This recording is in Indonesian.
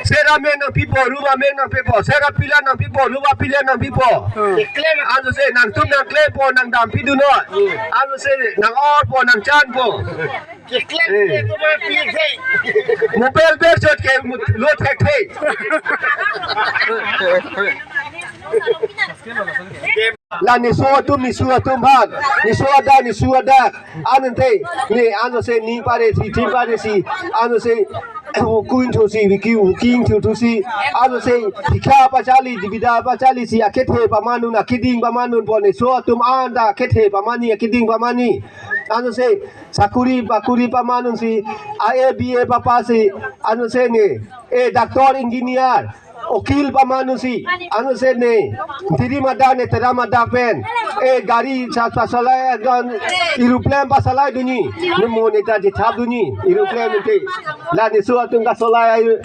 Sera men ng pipo, ruba men ng pipo. Sera pila ng pipo, ruba pila ng pipo. Ano se nang tum nang kle po nang dam pidu no. Ano se nang or po nang chan po. Mobile ber jot ke lot hek hek. La ni so tum bhag ni so da anante ni ano se ni pare si ano se kuin thu si wikiu king thu si ano se dikha pa chali dibida pa chali si akethe pamanu na kiding pamanu po ni so tum anda akethe pamani kiding pamani ano se sakuri bakuri pamanu si IABA papa si ano se ni doctor engineer Okil pamanu si ano se ne diri mada ne tera mada pen gari pasalai gan aeroplane pasalai duni ne moneta je thab duni aeroplane te la ne so atung ka solai